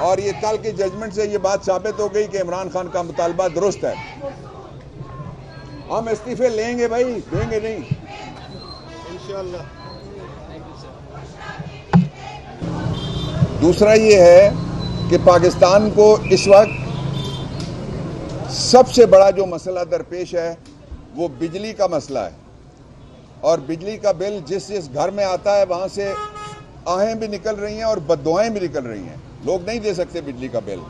اور یہ کل کے ججمنٹ سے یہ بات ثابت ہو گئی کہ عمران خان کا مطالبہ درست ہے. ہم استعفے لیں گے بھائی, دیں گے نہیں انشاءاللہ. دوسرا یہ ہے کہ پاکستان کو اس وقت سب سے بڑا جو مسئلہ درپیش ہے وہ بجلی کا مسئلہ ہے, اور بجلی کا بل جس گھر میں آتا ہے وہاں سے آہیں بھی نکل رہی ہیں اور بددعائیں بھی نکل رہی ہیں. لوگ نہیں دے سکتے بجلی کا بل,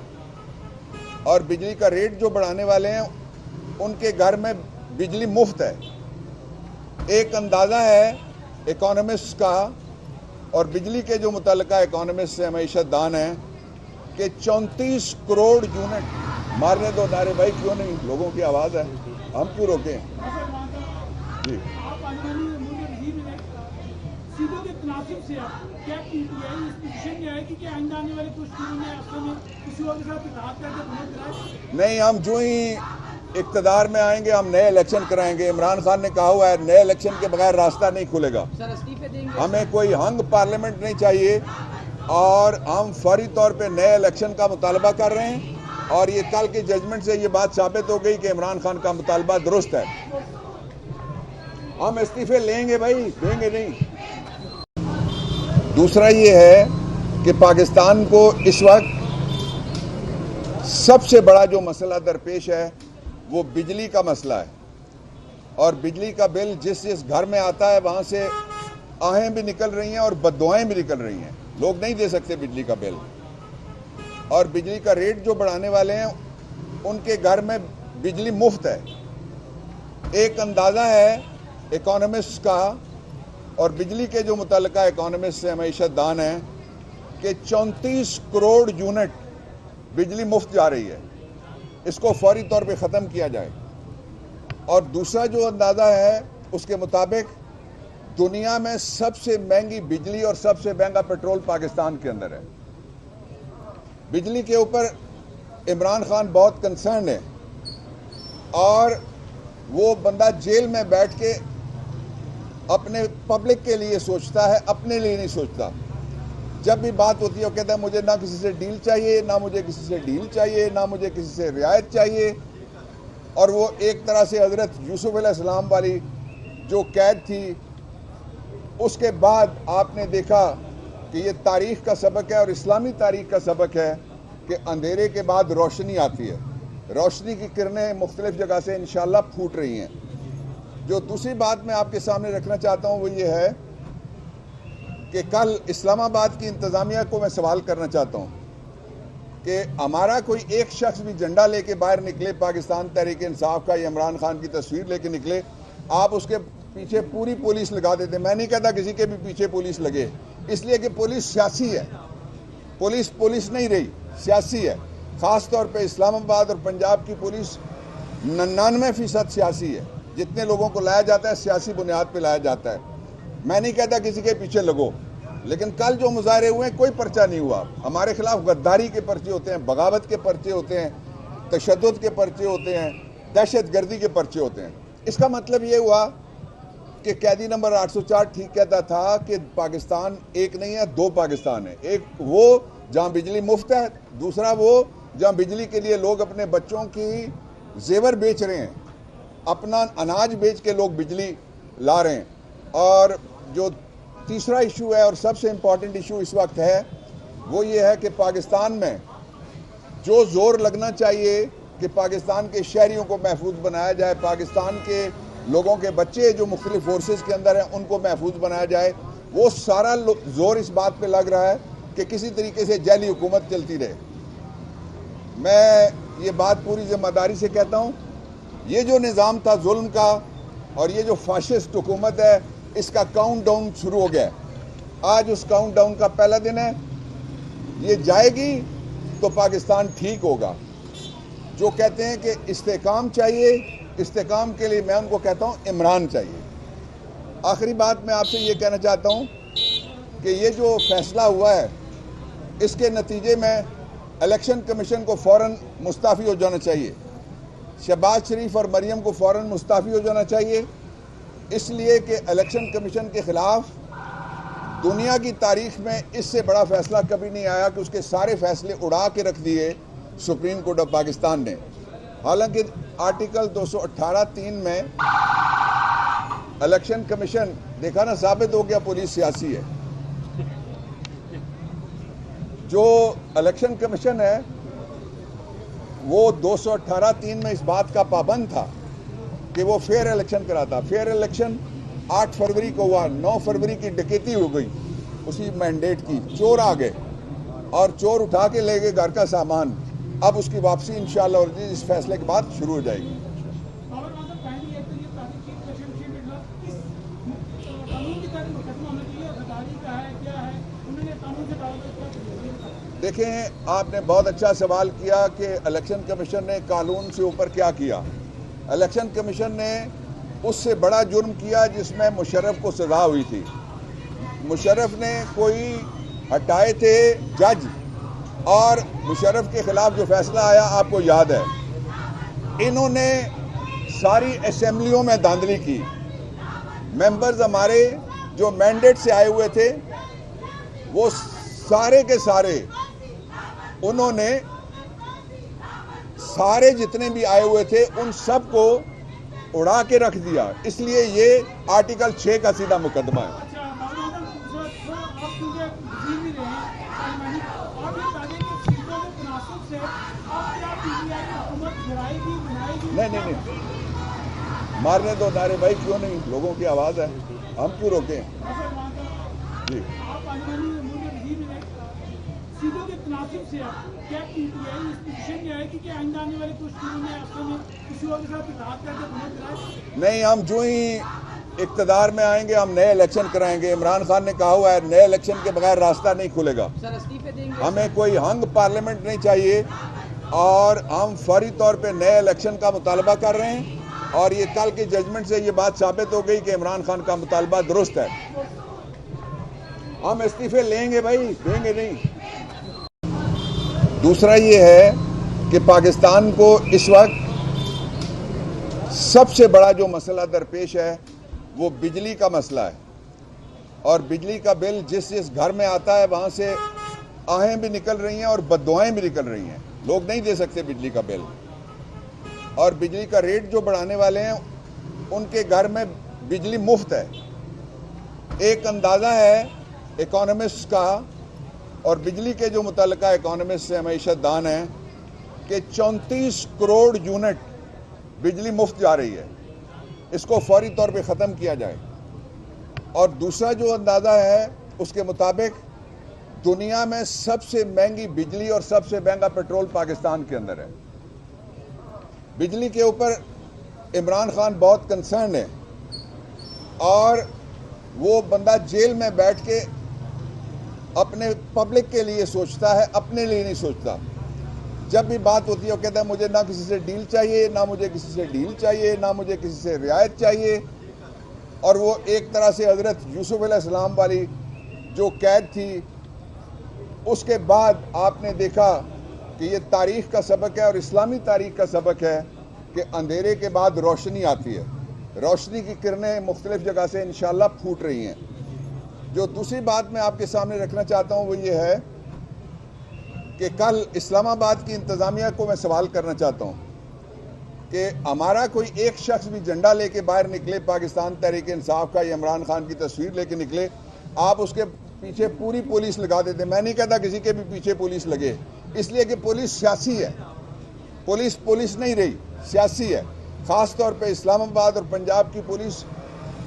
اور بجلی کا ریٹ جو بڑھانے والے ہیں ان کے گھر میں بجلی مفت ہے. ایک اندازہ ہے اکانومسٹ کا, اور بجلی کے جو متعلقہ اکانومسٹ سے معیشت دان ہیں, کہ 34 کروڑ یونٹ. مارنے دو نعرے بھائی, کیوں نہیں, لوگوں کی آواز ہے, ہم کیوں روکیں. جی نہیں, ہم جو ہی اقتدار میں آئیں گے ہم نئے الیکشن کرائیں گے. عمران خان نے کہا ہوا ہے نئے الیکشن کے بغیر راستہ نہیں کھلے گا. ہمیں کوئی ہنگ پارلیمنٹ نہیں چاہیے, اور ہم فوری طور پہ نئے الیکشن کا مطالبہ کر رہے ہیں. اور یہ کل کے ججمنٹ سے یہ بات ثابت ہو گئی کہ عمران خان کا مطالبہ درست ہے. ہم استعفے لیں گے بھائی, دیں گے نہیں. دوسرا یہ ہے کہ پاکستان کو اس وقت سب سے بڑا جو مسئلہ درپیش ہے وہ بجلی کا مسئلہ ہے, اور بجلی کا بل جس گھر میں آتا ہے وہاں سے آہیں بھی نکل رہی ہیں اور بددعائیں بھی نکل رہی ہیں. لوگ نہیں دے سکتے بجلی کا بل, اور بجلی کا ریٹ جو بڑھانے والے ہیں ان کے گھر میں بجلی مفت ہے. ایک اندازہ ہے اکانومسٹ کا, اور بجلی کے جو متعلقہ اکانومسٹ سے معیشت دان ہیں, کہ 34 کروڑ یونٹ بجلی مفت جا رہی ہے. اس کو فوری طور پہ ختم کیا جائے. اور دوسرا جو اندازہ ہے اس کے مطابق دنیا میں سب سے مہنگی بجلی اور سب سے مہنگا پیٹرول پاکستان کے اندر ہے. بجلی کے اوپر عمران خان بہت کنسرن ہے, اور وہ بندہ جیل میں بیٹھ کے اپنے پبلک کے لیے سوچتا ہے, اپنے لیے نہیں سوچتا. جب بھی بات ہوتی ہے وہ کہتا ہے مجھے نہ کسی سے ڈیل چاہیے, نہ مجھے کسی سے ڈیل چاہیے, نہ مجھے کسی سے رعایت چاہیے. اور وہ ایک طرح سے حضرت یوسف علیہ السلام والی جو قید تھی, اس کے بعد آپ نے دیکھا کہ یہ تاریخ کا سبق ہے اور اسلامی تاریخ کا سبق ہے کہ اندھیرے کے بعد روشنی آتی ہے. روشنی کی کرنیں مختلف جگہ سے انشاءاللہ پھوٹ رہی ہیں. جو دوسری بات میں آپ کے سامنے رکھنا چاہتا ہوں وہ یہ ہے کہ کل اسلام آباد کی انتظامیہ کو میں سوال کرنا چاہتا ہوں کہ ہمارا کوئی ایک شخص بھی جھنڈا لے کے باہر نکلے, پاکستان تحریک انصاف کا یا عمران خان کی تصویر لے کے نکلے, آپ اس کے پیچھے پوری پولیس لگا دیتے. میں نہیں کہتا کسی کے بھی پیچھے پولیس لگے, اس لیے کہ پولیس سیاسی ہے. پولیس نہیں رہی, سیاسی ہے. خاص طور پہ اسلام آباد اور پنجاب کی پولیس 99% سیاسی ہے. جتنے لوگوں کو لایا جاتا ہے سیاسی بنیاد پہ لایا جاتا ہے. میں نہیں کہتا کسی کے پیچھے لگو, لیکن کل جو مظاہرے ہوئے ہیں کوئی پرچہ نہیں ہوا. ہمارے خلاف غداری کے پرچے ہوتے ہیں, بغاوت کے پرچے ہوتے ہیں, تشدد کے پرچے ہوتے ہیں, دہشت گردی کے پرچے ہوتے ہیں. اس کا مطلب یہ ہوا کہ قیدی نمبر 804 ٹھیک کہتا تھا کہ پاکستان ایک نہیں ہے, دو پاکستان ہے. ایک وہ جہاں بجلی مفت ہے, دوسرا وہ جہاں بجلی کے لیے لوگ اپنے بچوں کی زیور بیچ رہے ہیں, اپنا اناج بیچ کے لوگ بجلی لا رہے ہیں. اور جو تیسرا ایشو ہے اور سب سے امپورٹنٹ ایشو اس وقت ہے وہ یہ ہے کہ پاکستان میں جو زور لگنا چاہیے کہ پاکستان کے شہریوں کو محفوظ بنایا جائے, پاکستان کے لوگوں کے بچے جو مختلف فورسز کے اندر ہیں ان کو محفوظ بنایا جائے, وہ سارا زور اس بات پہ لگ رہا ہے کہ کسی طریقے سے جعلی حکومت چلتی رہے. میں یہ بات پوری ذمہ داری سے کہتا ہوں, یہ جو نظام تھا ظلم کا اور یہ جو فاشسٹ حکومت ہے, اس کا کاؤنٹ ڈاؤن شروع ہو گیا ہے. آج اس کاؤنٹ ڈاؤن کا پہلا دن ہے. یہ جائے گی تو پاکستان ٹھیک ہوگا. جو کہتے ہیں کہ استحکام چاہیے, استحکام کے لیے میں ان کو کہتا ہوں عمران چاہیے. آخری بات میں آپ سے یہ کہنا چاہتا ہوں کہ یہ جو فیصلہ ہوا ہے اس کے نتیجے میں الیکشن کمیشن کو فوراً مستعفی ہو جانا چاہیے. شہباز شریف اور مریم کو فوراً مستعفی ہو جانا چاہیے, اس لیے کہ الیکشن کمیشن کے خلاف دنیا کی تاریخ میں اس سے بڑا فیصلہ کبھی نہیں آیا کہ اس کے سارے فیصلے اڑا کے رکھ دیے سپریم کورٹ آف پاکستان نے. حالانکہ آرٹیکل 218(3) میں الیکشن کمیشن دیکھا نا ثابت ہو گیا پولیس سیاسی ہے. جو الیکشن کمیشن ہے وہ 218(3) میں اس بات کا پابند تھا کہ وہ فیئر الیکشن کراتا. فیئر الیکشن 8 فروری کو ہوا. 9 فروری کی ڈکیتی ہو گئی اسی مینڈیٹ کی. چور آ گئے اور چور اٹھا کے لے گئے گھر کا سامان. اب اس کی واپسی انشاءاللہ اس فیصلے کے بعد شروع ہو جائے گی. دیکھیں آپ نے بہت اچھا سوال کیا کہ الیکشن کمیشن نے قانون سے اوپر کیا کیا. الیکشن کمیشن نے اس سے بڑا جرم کیا جس میں مشرف کو سزا ہوئی تھی. مشرف نے کوئی ہٹائے تھے جج اور مشرف کے خلاف جو فیصلہ آیا آپ کو یاد ہے. انہوں نے ساری اسمبلیوں میں دھاندلی کی. ممبرز ہمارے جو مینڈیٹ سے آئے ہوئے تھے وہ سارے کے سارے انہوں نے سارے جتنے بھی آئے ہوئے تھے ان سب کو اڑا کے رکھ دیا. اس لیے یہ آرٹیکل 6 کا سیدھا مقدمہ ہے. نہیں مارنے دو نعرے بھائی, کیوں نہیں, لوگوں کی آواز ہے, ہم کیوں روکیں. جی نہیں, ہم جو ہی اقتدار میں آئیں گے ہم نئے الیکشن کرائیں گے. عمران خان نے کہا ہوا ہے نئے الیکشن کے بغیر راستہ نہیں کھلے گا. ہمیں کوئی ہنگ پارلیمنٹ نہیں چاہیے اور ہم فوری طور پہ نئے الیکشن کا مطالبہ کر رہے ہیں. اور یہ کل کی ججمنٹ سے یہ بات ثابت ہو گئی کہ عمران خان کا مطالبہ درست ہے. ہم استعفے لیں گے بھائی, دیں گے نہیں. دوسرا یہ ہے کہ پاکستان کو اس وقت سب سے بڑا جو مسئلہ درپیش ہے وہ بجلی کا مسئلہ ہے. اور بجلی کا بل جس گھر میں آتا ہے وہاں سے آہیں بھی نکل رہی ہیں اور بددعائیں بھی نکل رہی ہیں. لوگ نہیں دے سکتے بجلی کا بل. اور بجلی کا ریٹ جو بڑھانے والے ہیں ان کے گھر میں بجلی مفت ہے. ایک اندازہ ہے اکانومسٹ کا اور بجلی کے جو متعلقہ اکانومسٹ سے معیشت دان ہیں کہ 34 کروڑ یونٹ بجلی مفت جا رہی ہے. اس کو فوری طور پہ ختم کیا جائے. اور دوسرا جو اندازہ ہے اس کے مطابق دنیا میں سب سے مہنگی بجلی اور سب سے مہنگا پیٹرول پاکستان کے اندر ہے. بجلی کے اوپر عمران خان بہت کنسرن ہے اور وہ بندہ جیل میں بیٹھ کے اپنے پبلک کے لیے سوچتا ہے, اپنے لیے نہیں سوچتا. جب بھی بات ہوتی ہے وہ کہتا ہے مجھے نہ کسی سے ڈیل چاہیے, نہ مجھے کسی سے ڈیل چاہیے, نہ مجھے کسی سے رعایت چاہیے. اور وہ ایک طرح سے حضرت یوسف علیہ السلام والی جو قید تھی اس کے بعد آپ نے دیکھا کہ یہ تاریخ کا سبق ہے اور اسلامی تاریخ کا سبق ہے کہ اندھیرے کے بعد روشنی آتی ہے. روشنی کی کرنیں مختلف جگہ سے انشاءاللہ پھوٹ رہی ہیں. جو دوسری بات میں آپ کے سامنے رکھنا چاہتا ہوں وہ یہ ہے کہ کل اسلام آباد کی انتظامیہ کو میں سوال کرنا چاہتا ہوں کہ ہمارا کوئی ایک شخص بھی جھنڈا لے کے باہر نکلے, پاکستان تحریک انصاف کا یا عمران خان کی تصویر لے کے نکلے, آپ اس کے پیچھے پوری پولیس لگا دیتے. میں نہیں کہتا کسی کے بھی پیچھے پولیس لگے, اس لیے کہ پولیس سیاسی ہے. پولیس نہیں رہی, سیاسی ہے. خاص طور پہ اسلام آباد اور پنجاب کی پولیس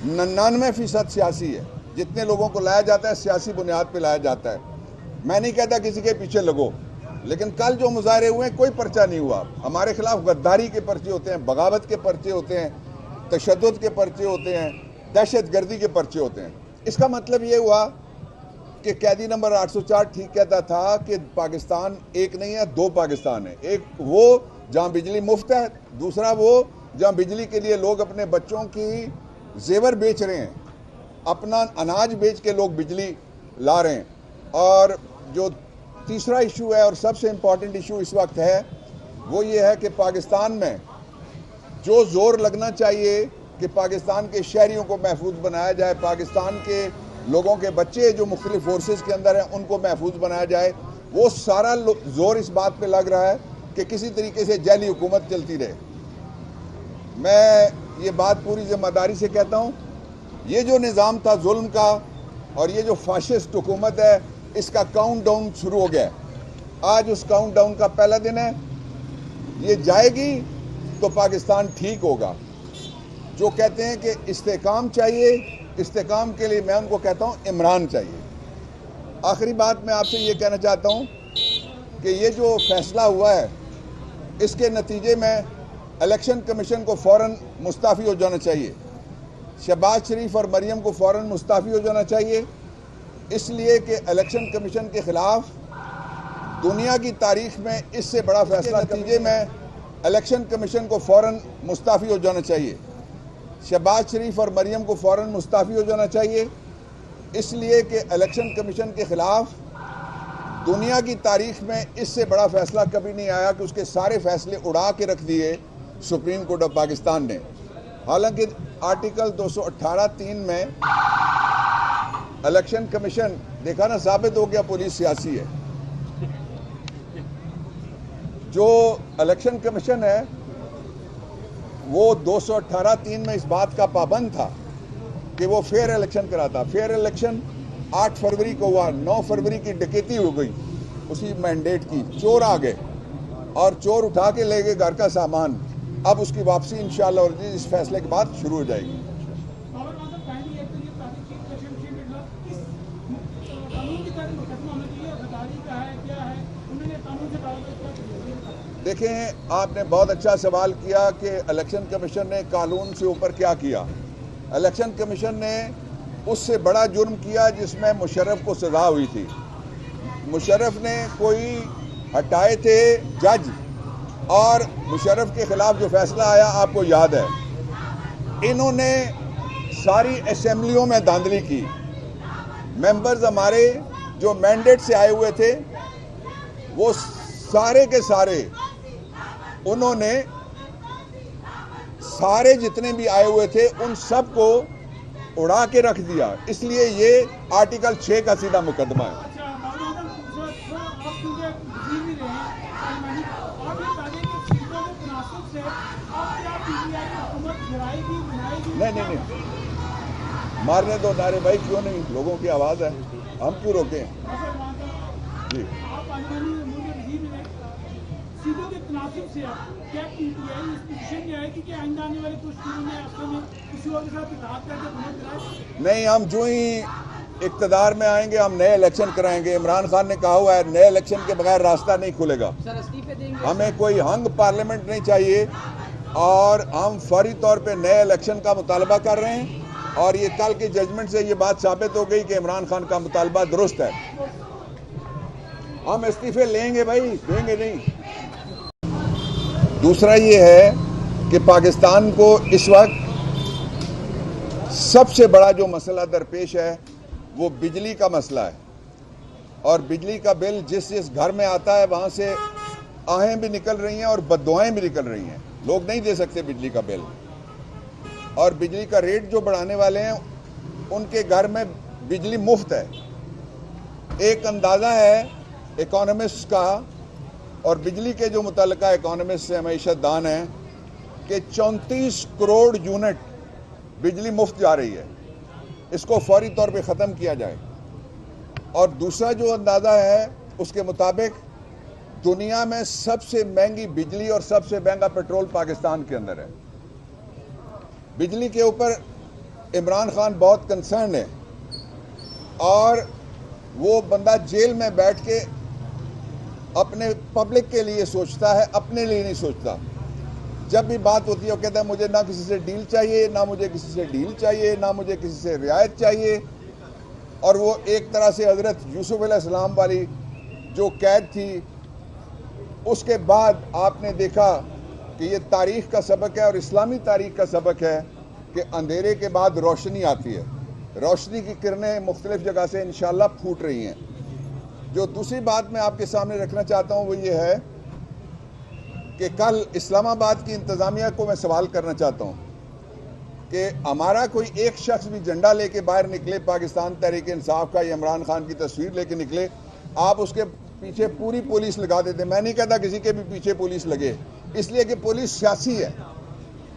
99% سیاسی ہے. جتنے لوگوں کو لایا جاتا ہے سیاسی بنیاد پہ لایا جاتا ہے. میں نہیں کہتا کسی کے پیچھے لگو, لیکن کل جو مظاہرے ہوئے ہیں کوئی پرچہ نہیں ہوا. ہمارے خلاف غداری کے پرچے ہوتے ہیں, بغاوت کے پرچے ہوتے ہیں, تشدد کے پرچے ہوتے ہیں, دہشت گردی کے پرچے ہوتے ہیں. اس کا مطلب یہ ہوا کہ قیدی نمبر 804 ٹھیک کہتا تھا کہ پاکستان ایک نہیں ہے, 2 پاکستان ہے. ایک وہ جہاں بجلی مفت ہے, دوسرا وہ جہاں بجلی کے لیے لوگ اپنے بچوں کی زیور بیچ رہے ہیں, اپنا اناج بیچ کے لوگ بجلی لا رہے ہیں. اور جو تیسرا ایشو ہے اور سب سے امپورٹنٹ ایشو اس وقت ہے وہ یہ ہے کہ پاکستان میں جو زور لگنا چاہیے کہ پاکستان کے شہریوں کو محفوظ بنایا جائے, پاکستان کے لوگوں کے بچے جو مختلف فورسز کے اندر ہیں ان کو محفوظ بنایا جائے. وہ سارا زور اس بات پہ لگ رہا ہے کہ کسی طریقے سے جعلی حکومت چلتی رہے. میں یہ بات پوری ذمہ داری سے کہتا ہوں, یہ جو نظام تھا ظلم کا اور یہ جو فاشسٹ حکومت ہے, اس کا کاؤنٹ ڈاؤن شروع ہو گیا ہے. آج اس کاؤنٹ ڈاؤن کا پہلا دن ہے. یہ جائے گی تو پاکستان ٹھیک ہوگا. جو کہتے ہیں کہ استحکام چاہیے, استحکام کے لیے میں ان کو کہتا ہوں عمران چاہیے. آخری بات میں آپ سے یہ کہنا چاہتا ہوں کہ یہ جو فیصلہ ہوا ہے اس کے نتیجے میں الیکشن کمیشن کو فوراً مستعفی ہو جانا چاہیے. شہباز شریف اور مریم کو فوراً مستعفی ہو جانا چاہیے, اس لیے کہ الیکشن کمیشن کے خلاف دنیا کی تاریخ میں اس سے بڑا فیصلہ نتیجے میں الیکشن کمیشن کو فوراً مستعفی ہو جانا چاہیے. شہباز شریف اور مریم کو فوراً مستعفی ہو جانا چاہیے, اس لیے کہ الیکشن کمیشن کے خلاف دنیا کی تاریخ میں اس سے بڑا فیصلہ کبھی نہیں آیا کہ اس کے سارے فیصلے اڑا کے رکھ دیے سپریم کورٹ آف پاکستان نے. حالانکہ آرٹیکل 218(3) میں الیکشن کمیشن, دیکھا نا, ثابت ہو گیا پولیس سیاسی ہے. جو الیکشن کمیشن ہے وہ 218(3) میں اس بات کا پابند تھا کہ وہ فیئر الیکشن کراتا. فیئر الیکشن 8 فروری کو ہوا. 9 فروری کی ڈکیتی ہو گئی اسی مینڈیٹ کی. چور آ گئے اور چور اٹھا کے لے گئے گھر کا سامان. اب اس کی واپسی انشاءاللہ اس فیصلے کے بعد شروع ہو جائے گی. دیکھیں, آپ نے بہت اچھا سوال کیا کہ الیکشن کمیشن نے قانون سے اوپر کیا کیا. الیکشن کمیشن نے اس سے بڑا جرم کیا جس میں مشرف کو سزا ہوئی تھی. مشرف نے کوئی ہٹائے تھے جج, اور مشرف کے خلاف جو فیصلہ آیا آپ کو یاد ہے. انہوں نے ساری اسمبلیوں میں دھاندلی کی. ممبرز ہمارے جو مینڈیٹ سے آئے ہوئے تھے وہ سارے کے سارے انہوں نے سارے جتنے بھی آئے ہوئے تھے ان سب کو اڑا کے رکھ دیا. اس لیے یہ آرٹیکل 6 کا سیدھا مقدمہ ہے. نہیں, مارنے دو نعرے بھائی, کیوں نہیں, لوگوں کی آواز ہے, ہم کیوں روکیں. جی, نہیں, ہم جو ہی اقتدار میں آئیں گے ہم نئے الیکشن کرائیں گے. عمران خان نے کہا ہوا ہے نئے الیکشن کے بغیر راستہ نہیں کھلے گا. ہمیں کوئی ہنگ پارلیمنٹ نہیں چاہیے, اور ہم فوری طور پہ نئے الیکشن کا مطالبہ کر رہے ہیں. اور یہ کل کی ججمنٹ سے یہ بات ثابت ہو گئی کہ عمران خان کا مطالبہ درست ہے. ہم استعفے لیں گے بھائی, دیں گے نہیں. دوسرا یہ ہے کہ پاکستان کو اس وقت سب سے بڑا جو مسئلہ درپیش ہے وہ بجلی کا مسئلہ ہے. اور بجلی کا بل جس گھر میں آتا ہے وہاں سے آہیں بھی نکل رہی ہیں اور بددعائیں بھی نکل رہی ہیں. لوگ نہیں دے سکتے بجلی کا بل, اور بجلی کا ریٹ جو بڑھانے والے ہیں ان کے گھر میں بجلی مفت ہے. ایک اندازہ ہے اکانومسٹ کا, اور بجلی کے جو متعلقہ اکانومسٹ سے معیشت دان ہیں, کہ 34 کروڑ یونٹ بجلی مفت جا رہی ہے. اس کو فوری طور پہ ختم کیا جائے. اور دوسرا جو اندازہ ہے اس کے مطابق دنیا میں سب سے مہنگی بجلی اور سب سے مہنگا پیٹرول پاکستان کے اندر ہے. بجلی کے اوپر عمران خان بہت کنسرن ہے, اور وہ بندہ جیل میں بیٹھ کے اپنے پبلک کے لیے سوچتا ہے, اپنے لیے نہیں سوچتا. جب بھی بات ہوتی ہے وہ کہتا ہے مجھے نہ کسی سے ڈیل چاہیے, نہ مجھے کسی سے ڈیل چاہیے, نہ مجھے کسی سے رعایت چاہیے. اور وہ ایک طرح سے حضرت یوسف علیہ السلام والی جو قید تھی, اس کے بعد آپ نے دیکھا کہ یہ تاریخ کا سبق ہے اور اسلامی تاریخ کا سبق ہے کہ اندھیرے کے بعد روشنی آتی ہے. روشنی کی کرنیں مختلف جگہ سے انشاءاللہ پھوٹ رہی ہیں. جو دوسری بات میں آپ کے سامنے رکھنا چاہتا ہوں وہ یہ ہے کہ کل اسلام آباد کی انتظامیہ کو میں سوال کرنا چاہتا ہوں کہ ہمارا کوئی ایک شخص بھی جھنڈا لے کے باہر نکلے پاکستان تحریک انصاف کا یا عمران خان کی تصویر لے کے نکلے, آپ اس کے پیچھے پوری پولیس لگا دیتے. میں نہیں کہتا کسی کے بھی پیچھے پولیس لگے, اس لیے کہ پولیس سیاسی ہے.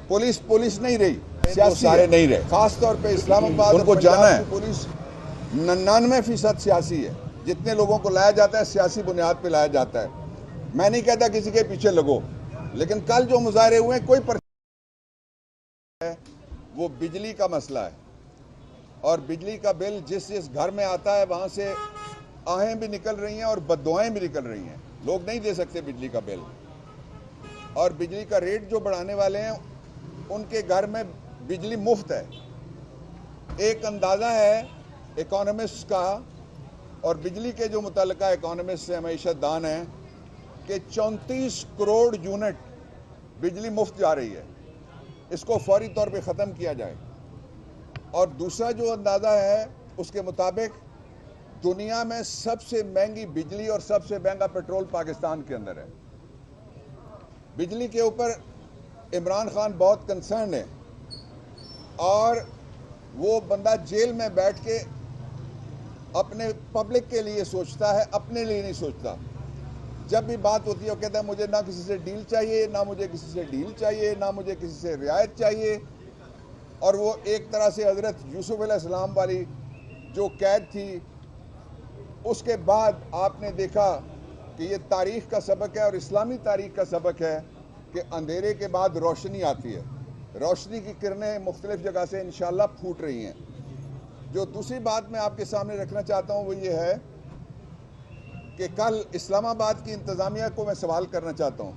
پولیس نہیں رہی, سیاسی سارے نہیں رہے. خاص طور پہ اسلام آباد ان کو جانا ہے. پولیس 99% سیاسی ہے. جتنے لوگوں کو لایا جاتا ہے سیاسی بنیاد پہ لایا جاتا ہے. میں نہیں کہتا کسی کے پیچھے لگو, لیکن کل جو مظاہرے ہوئے کوئی ہے وہ بجلی کا مسئلہ ہے, اور بجلی کا بل جس گھر میں آتا ہے وہاں سے آہیں بھی نکل رہی ہیں اور بددعائیں بھی نکل رہی ہیں. لوگ نہیں دے سکتے بجلی کا بل, اور بجلی کا ریٹ جو بڑھانے والے ہیں ان کے گھر میں بجلی مفت ہے. ایک اندازہ ہے اکانومسٹ کا, اور بجلی کے جو متعلقہ اکانومسٹ سے معیشت دان ہیں, کہ 34 کروڑ یونٹ بجلی مفت جا رہی ہے. اس کو فوری طور پہ ختم کیا جائے. اور دوسرا جو اندازہ ہے اس کے مطابق دنیا میں سب سے مہنگی بجلی اور سب سے مہنگا پیٹرول پاکستان کے اندر ہے. بجلی کے اوپر عمران خان بہت کنسرن ہے, اور وہ بندہ جیل میں بیٹھ کے اپنے پبلک کے لیے سوچتا ہے, اپنے لیے نہیں سوچتا. جب بھی بات ہوتی ہے وہ کہتا ہے مجھے نہ کسی سے ڈیل چاہیے, نہ مجھے کسی سے ڈیل چاہیے, نہ مجھے کسی سے رعایت چاہیے. اور وہ ایک طرح سے حضرت یوسف علیہ السلام والی جو قید تھی, اس کے بعد آپ نے دیکھا کہ یہ تاریخ کا سبق ہے اور اسلامی تاریخ کا سبق ہے کہ اندھیرے کے بعد روشنی آتی ہے. روشنی کی کرنیں مختلف جگہ سے انشاءاللہ پھوٹ رہی ہیں. جو دوسری بات میں آپ کے سامنے رکھنا چاہتا ہوں وہ یہ ہے کہ کل اسلام آباد کی انتظامیہ کو میں سوال کرنا چاہتا ہوں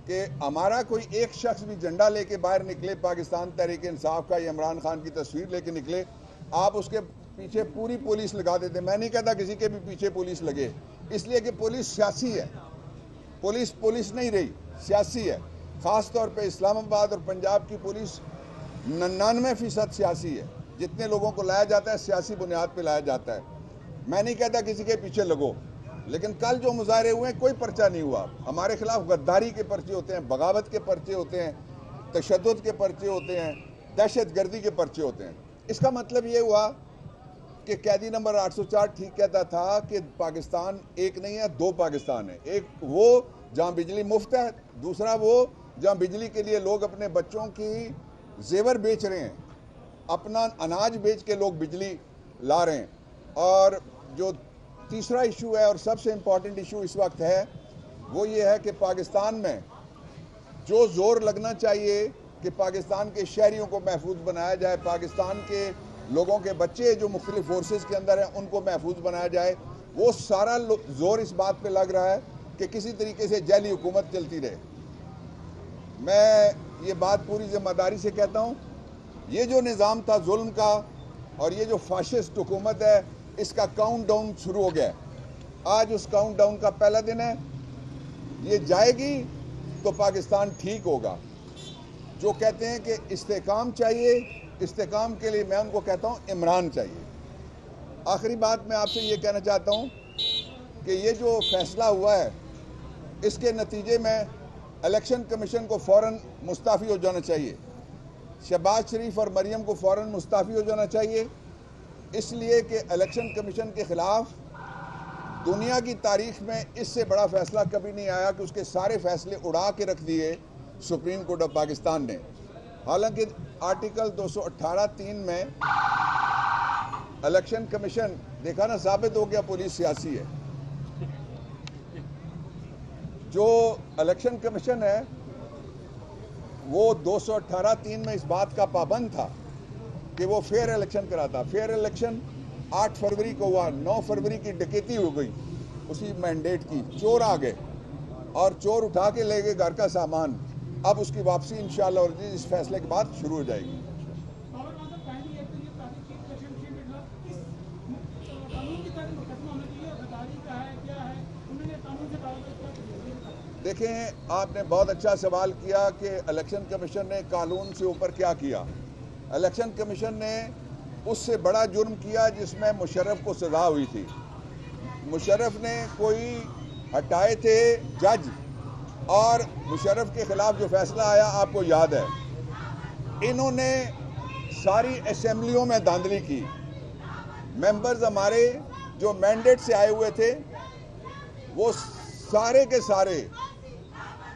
کہ ہمارا کوئی ایک شخص بھی جھنڈا لے کے باہر نکلے پاکستان تحریک انصاف کا یا عمران خان کی تصویر لے کے نکلے, آپ اس کے پیچھے پوری پولیس لگا دیتے. میں نہیں کہتا کسی کے بھی پیچھے پولیس لگے, اس لیے کہ پولیس سیاسی ہے. پولیس نہیں رہی, سیاسی ہے. خاص طور پہ اسلام آباد اور پنجاب کی پولیس 99% سیاسی ہے. جتنے لوگوں کو لایا جاتا ہے سیاسی بنیاد پہ لایا جاتا ہے. میں نہیں کہتا کسی کے پیچھے لگو, لیکن کل جو مظاہرے ہوئے کوئی پرچہ نہیں ہوا. ہمارے خلاف غداری کے پرچے ہوتے ہیں, بغاوت کے پرچے ہوتے ہیں, تشدد کے پرچے ہوتے ہیں, دہشت گردی کے پرچے ہوتے ہیں. اس کا مطلب یہ ہوا کہ قیدی نمبر 804 ٹھیک کہتا تھا کہ پاکستان ایک نہیں ہے, دو پاکستان ہے. ایک وہ جہاں بجلی مفت ہے, دوسرا وہ جہاں بجلی کے لیے لوگ اپنے بچوں کی زیور بیچ رہے ہیں, اپنا اناج بیچ کے لوگ بجلی لا رہے ہیں. اور جو تیسرا ایشو ہے اور سب سے امپورٹنٹ ایشو اس وقت ہے وہ یہ ہے کہ پاکستان میں جو زور لگنا چاہیے کہ پاکستان کے شہریوں کو محفوظ بنایا جائے, پاکستان کے لوگوں کے بچے جو مختلف فورسز کے اندر ہیں ان کو محفوظ بنایا جائے, وہ سارا زور اس بات پہ لگ رہا ہے کہ کسی طریقے سے جعلی حکومت چلتی رہے. میں یہ بات پوری ذمہ داری سے کہتا ہوں, یہ جو نظام تھا ظلم کا اور یہ جو فاشسٹ حکومت ہے, اس کا کاؤنٹ ڈاؤن شروع ہو گیا ہے. آج اس کاؤنٹ ڈاؤن کا پہلا دن ہے. یہ جائے گی تو پاکستان ٹھیک ہوگا. جو کہتے ہیں کہ استحکام چاہیے, استحکام کے لیے میں ان کو کہتا ہوں عمران چاہیے. آخری بات میں آپ سے یہ کہنا چاہتا ہوں کہ یہ جو فیصلہ ہوا ہے اس کے نتیجے میں الیکشن کمیشن کو فوراً مستعفی ہو جانا چاہیے. شہباز شریف اور مریم کو فوراً مستعفی ہو جانا چاہیے, اس لیے کہ الیکشن کمیشن کے خلاف دنیا کی تاریخ میں اس سے بڑا فیصلہ کبھی نہیں آیا کہ اس کے سارے فیصلے اڑا کے رکھ دیے سپریم کورٹ آف پاکستان نے. حالانکہ آرٹیکل 218(3) میں الیکشن کمیشن, دیکھا نا, ثابت ہو گیا پولیس سیاسی ہے. جو الیکشن کمیشن ہے وہ 218(3) میں اس بات کا پابند تھا کہ وہ فیئر الیکشن کراتا. فیئر الیکشن 8 فروری کو ہوا, 9 فروری کی ڈکیتی ہو گئی اسی مینڈیٹ کی. چور آ گئے اور چور اٹھا کے لے گئے گھر کا سامان. اب اس کی واپسی انشاءاللہ اس فیصلے کے بعد شروع ہو جائے گی. دیکھیں, آپ نے بہت اچھا سوال کیا کہ الیکشن کمیشن نے قانون سے اوپر کیا کیا. الیکشن کمیشن نے اس سے بڑا جرم کیا جس میں مشرف کو سزا ہوئی تھی. مشرف نے کوئی ہٹائے تھے جج, اور مشرف کے خلاف جو فیصلہ آیا آپ کو یاد ہے. انہوں نے ساری اسمبلیوں میں دھاندلی کی. ممبرز ہمارے جو مینڈیٹ سے آئے ہوئے تھے وہ سارے کے سارے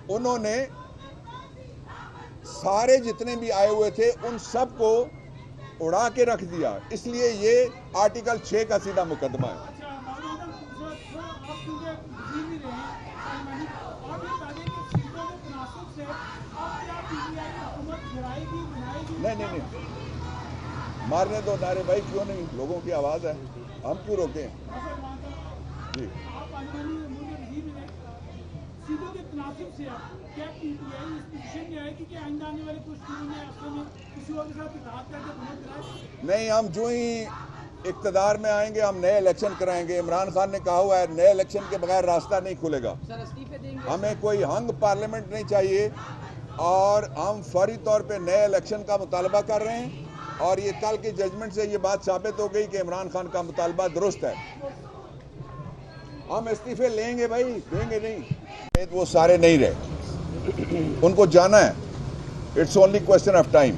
انہوں نے سارے جتنے بھی آئے ہوئے تھے ان سب کو اڑا کے رکھ دیا. اس لیے یہ آرٹیکل 6 کا سیدھا مقدمہ ہے. نہیں مارنے دو نعرے بھائی, کیوں نہیں, لوگوں کی آواز ہے, ہم کیوں روکیں. جی نہیں, ہم جو ہی اقتدار میں آئیں گے ہم نئے الیکشن کرائیں گے. عمران خان نے کہا ہوا ہے نئے الیکشن کے بغیر راستہ نہیں کھلے گا. ہمیں کوئی ہنگ پارلیمنٹ نہیں چاہیے اور ہم فوری طور پہ نئے الیکشن کا مطالبہ کر رہے ہیں. اور یہ کل کی ججمنٹ سے یہ بات ثابت ہو گئی کہ عمران خان کا مطالبہ درست ہے. ہم استعفے لیں گے بھائی, دیں گے نہیں. وہ سارے نہیں رہے, ان کو جانا ہے. It's only question of time.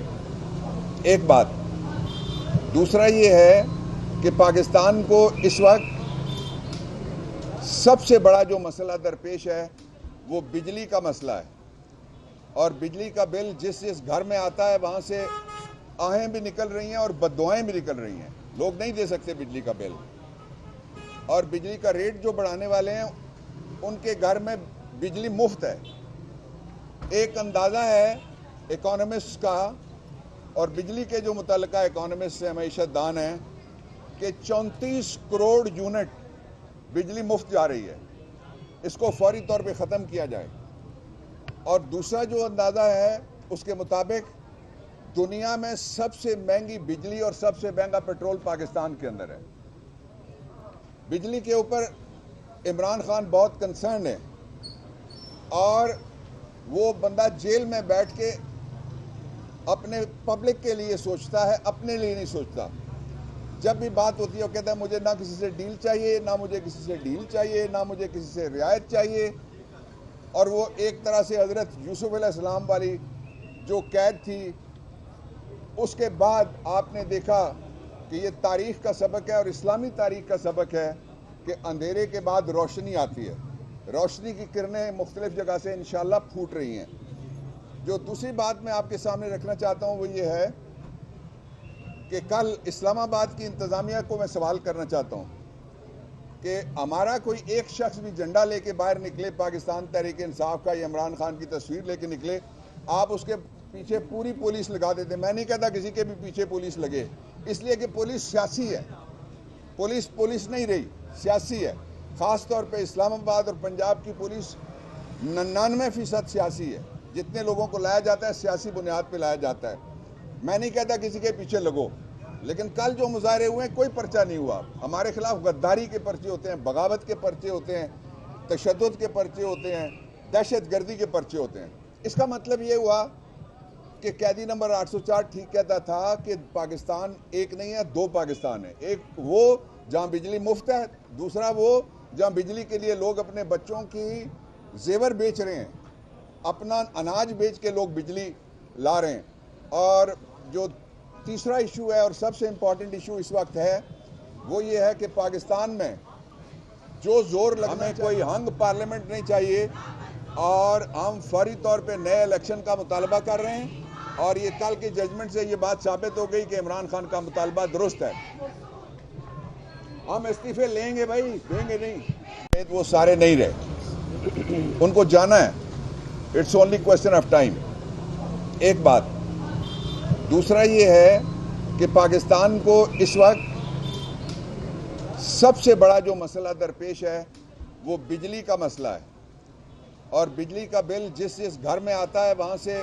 ایک بات. دوسرا یہ ہے کہ پاکستان کو اس وقت سب سے بڑا جو مسئلہ درپیش ہے وہ بجلی کا مسئلہ ہے. اور بجلی کا بل جس گھر میں آتا ہے وہاں سے آہیں بھی نکل رہی ہیں اور بددعائیں بھی نکل رہی ہیں. لوگ نہیں دے سکتے بجلی کا بل. اور بجلی کا ریٹ جو بڑھانے والے ہیں ان کے گھر میں بجلی مفت ہے. ایک اندازہ ہے اکانومسٹ کا اور بجلی کے جو متعلقہ اکانومسٹ سے معیشت دان ہیں کہ 34 کروڑ یونٹ بجلی مفت جا رہی ہے. اس کو فوری طور پہ ختم کیا جائے. اور دوسرا جو اندازہ ہے اس کے مطابق دنیا میں سب سے مہنگی بجلی اور سب سے مہنگا پیٹرول پاکستان کے اندر ہے. بجلی کے اوپر عمران خان بہت کنسرن ہے اور وہ بندہ جیل میں بیٹھ کے اپنے پبلک کے لیے سوچتا ہے, اپنے لیے نہیں سوچتا. جب بھی بات ہوتی ہے وہ کہتا ہے مجھے نہ کسی سے ڈیل چاہیے, نہ مجھے کسی سے ڈیل چاہیے, نہ مجھے کسی سے رعایت چاہیے. اور وہ ایک طرح سے حضرت یوسف علیہ السلام والی جو قید تھی اس کے بعد آپ نے دیکھا کہ یہ تاریخ کا سبق ہے اور اسلامی تاریخ کا سبق ہے کہ اندھیرے کے بعد روشنی آتی ہے. روشنی کی کرنیں مختلف جگہ سے انشاءاللہ پھوٹ رہی ہیں. جو دوسری بات میں آپ کے سامنے رکھنا چاہتا ہوں وہ یہ ہے کہ کل اسلام آباد کی انتظامیہ کو میں سوال کرنا چاہتا ہوں کہ ہمارا کوئی ایک شخص بھی جھنڈا لے کے باہر نکلے, پاکستان تحریک انصاف کا یا عمران خان کی تصویر لے کے نکلے, آپ اس کے پیچھے پوری پولیس لگا دیتے. میں نہیں کہتا کسی کے بھی پیچھے پولیس لگے, اس لیے کہ پولیس سیاسی ہے. پولیس نہیں رہی, سیاسی ہے. خاص طور پہ اسلام آباد اور پنجاب کی پولیس 99% سیاسی ہے. جتنے لوگوں کو لایا جاتا ہے سیاسی بنیاد پہ لایا جاتا ہے. میں نہیں کہتا کسی کے پیچھے لگو, لیکن کل جو مظاہرے ہوئے ہیں کوئی پرچہ نہیں ہوا. ہمارے خلاف غداری کے پرچے ہوتے ہیں, بغاوت کے پرچے ہوتے ہیں, تشدد کے پرچے ہوتے ہیں, دہشت گردی کے پرچے ہوتے ہیں. اس کا مطلب یہ ہوا کہ قیدی نمبر 804 ٹھیک کہتا تھا کہ پاکستان ایک نہیں ہے, دو پاکستان ہے. ایک وہ جہاں بجلی مفت ہے, دوسرا وہ جہاں بجلی کے لیے لوگ اپنے بچوں کی زیور بیچ رہے ہیں, اپنا اناج بیچ کے لوگ بجلی لا رہے ہیں. اور جو تیسرا ایشو ہے اور سب سے امپورٹنٹ ایشو اس وقت ہے وہ یہ ہے کہ پاکستان میں جو زور لگنا ہے, کوئی ہنگ پارلیمنٹ نہیں چاہیے اور ہم فوری طور پہ نئے الیکشن کا مطالبہ کر رہے ہیں. اور یہ کل کی ججمنٹ سے یہ بات ثابت ہو گئی کہ عمران خان کا مطالبہ درست ہے. ہم استعفے لیں گے بھائی, دیں گے نہیں. وہ سارے نہیں رہے, ان کو جانا ہے. It's only question of time. ایک بات. دوسرا یہ ہے کہ پاکستان کو اس وقت سب سے بڑا جو مسئلہ درپیش ہے وہ بجلی کا مسئلہ ہے. اور بجلی کا بل جس گھر میں آتا ہے وہاں سے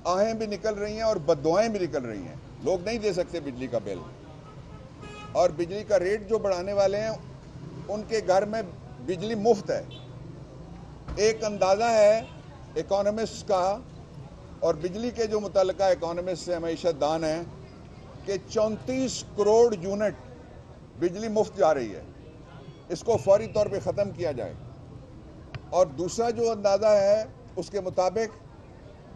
آہیں بھی نکل رہی ہیں اور بددعائیں بھی نکل رہی ہیں. لوگ نہیں دے سکتے بجلی کا بل. اور بجلی کا ریٹ جو بڑھانے والے ہیں ان کے گھر میں بجلی مفت ہے. ایک اندازہ ہے اکانومسٹ کا اور بجلی کے جو متعلقہ اکانومسٹ سے معیشت دان ہیں کہ 34 کروڑ یونٹ بجلی مفت جا رہی ہے. اس کو فوری طور پہ ختم کیا جائے. اور دوسرا جو اندازہ ہے اس کے مطابق